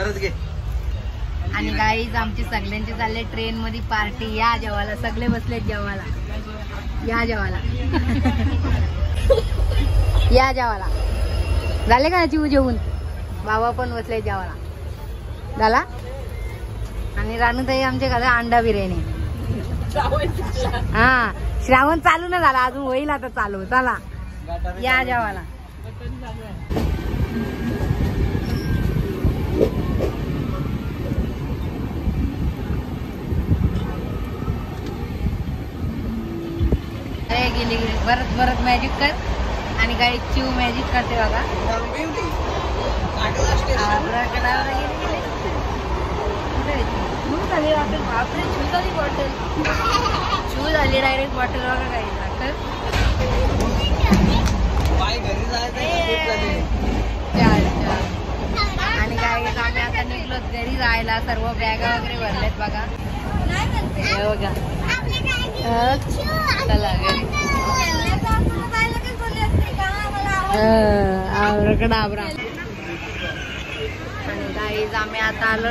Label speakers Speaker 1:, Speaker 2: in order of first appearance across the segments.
Speaker 1: आणि गाईज आमचे सगळ्यांचे चालले ट्रेन मध्ये पार्टी. या जेवायला सगळे बसलेत जेवायला. या जेवायला या जेवायला. झाले का चिऊ जेवून? बाबा पण बसले जेवायला. झाला. आणि रानूताई आमच्या घरात अंडा बिर्याणी. हा श्रावण चालू ना झाला अजून, होईल आता चालू. चला या जेवायला. गेली परत परत मॅजिक कर. आणि काही चिव मॅजिक करते बघा. बापरे शू झाली बॉटल. शू झाली डायरेक्ट बॉटल बघा. काही आणि काही आम्ही आता निघलो घरी जायला. सर्व बॅगा वगैरे भरलेत बघा. बघा चला घरी. आवरा. आणि गाईज आम्ही आता आलो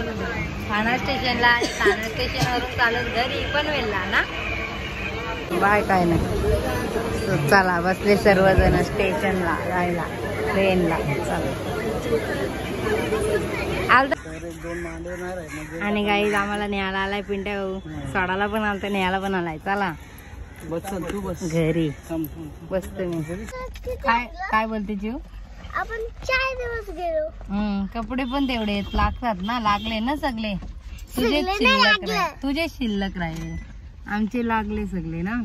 Speaker 1: ठाणा स्टेशनला. आणि ठाणा स्टेशनवरून चालत घरी पनवेलला ना. बाय काय नाही. चला बसले सर्वजण स्टेशनला जायला ट्रेनला. चला आणि गाईज आम्हाला न्यायला आलाय पिंट्या भाऊ. सोडायला पण आलता न्यायला पण आलाय. चला घरी बसतो मी. काय बोलते जीव?
Speaker 2: आपण 4 दिवस गेलो.
Speaker 1: कपडे पण तेवढे लागतात ना. लागले ना सगळे. तुझे शिल्लक राहिले. आमचे लागले सगळे ना.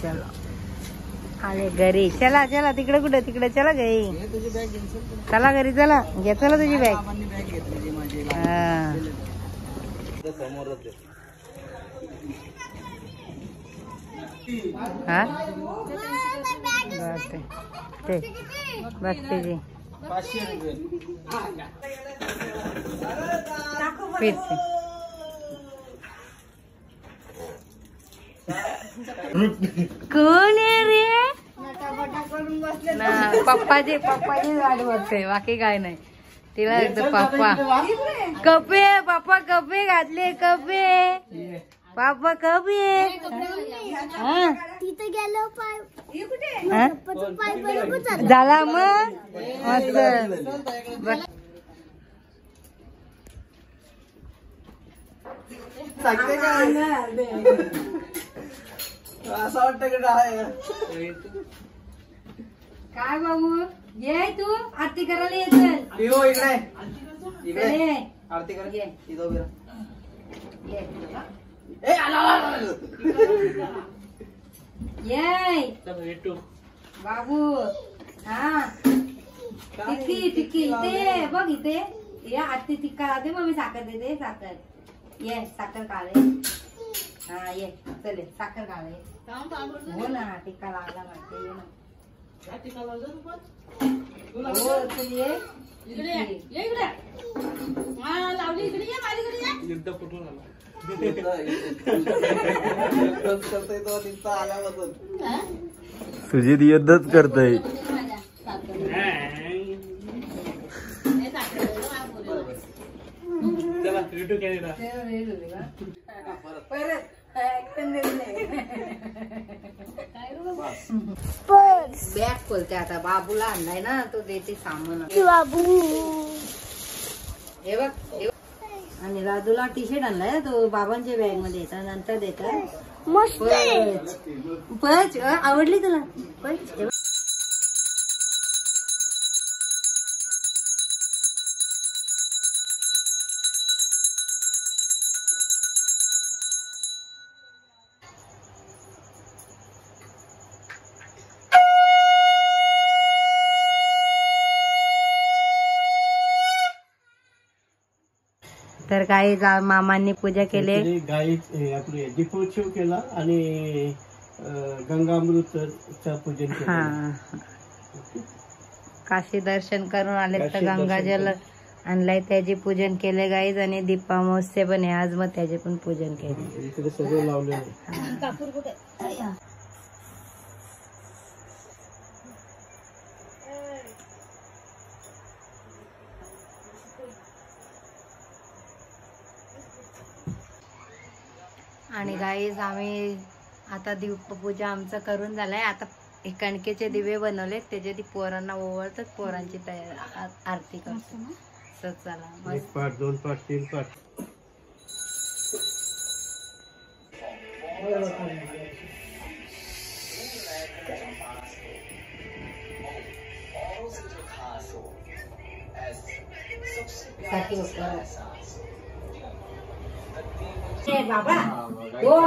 Speaker 1: चला आले घरी. चला चला तिकडे कुठे तिकडे. चला घरी. चला घरी चला. घे चला तुझी बॅग. हा बसते बसते जी फिरते. कोण आहे रे? पप्पाची गाडी बघते. बाकी काय नाही. तिला पप्पा कपे. पप्पा कपे घातले. कपे पापा कपे.
Speaker 2: तिथे गेलो
Speaker 1: झाला मग मस्त.
Speaker 3: असं वाटतं की
Speaker 1: काय बाबू ये तू आरती करायला येत.
Speaker 3: इकडे आरती कर.
Speaker 1: बाबू हा टिक्की टिक्की इथे बघ. इथे ये आरती टिक्का राहते. मग मी साखर देते. साखर ये साखर काढे. हा ये चले साखर काढे. हो ना टिक्का लागला वाटते. ये ना
Speaker 3: सुजित युद्धच करतोय.
Speaker 1: बॅग खोलते आता. बाबूला आणलाय ना तो देते सामान.
Speaker 2: बाबू
Speaker 1: हे बघ. आणि राजूला टी शर्ट आणलाय. तो बाबांच्या बॅग मध्ये येतात. नंतर देतात.
Speaker 2: मस्त
Speaker 1: पच आवडली तुला? पच तर काही मामांनी पूजा केली.
Speaker 3: गाई आपले दीपोत्सव केला आणि गंगामृतचं पूजन केलं.
Speaker 1: हा काशी दर्शन करून आले तर गंगाजल आणलाय. त्याचे पूजन केले गाईज. आणि दीपामावस्या पण आहे आज. मग त्याचे पण पूजन केले.
Speaker 3: इकडे सगळं लावले.
Speaker 1: आणि गाईज आम्ही आता दीपपूजा आमचं करून झालाय. आता हे कणकेचे दिवे बनवले, त्याचे ती पोरांना ओवळतात, पोरांची तयारी आरती करतो. चला मस्त.
Speaker 3: 1 पाट 2 पाट 3 पाट.
Speaker 1: बाबा दोन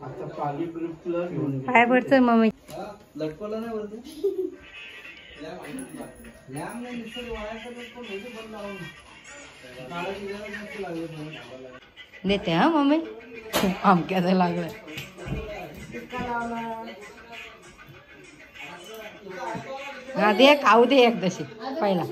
Speaker 3: आता पाली ग्रुपला घेऊन घे.
Speaker 1: पाय पडतोय मम्मी.
Speaker 3: लटकवलं नाही वरती.
Speaker 1: देते हा मम्मी. आमक्याचं लागलं. हा दे, खाऊ दे एकदाशी पहिला.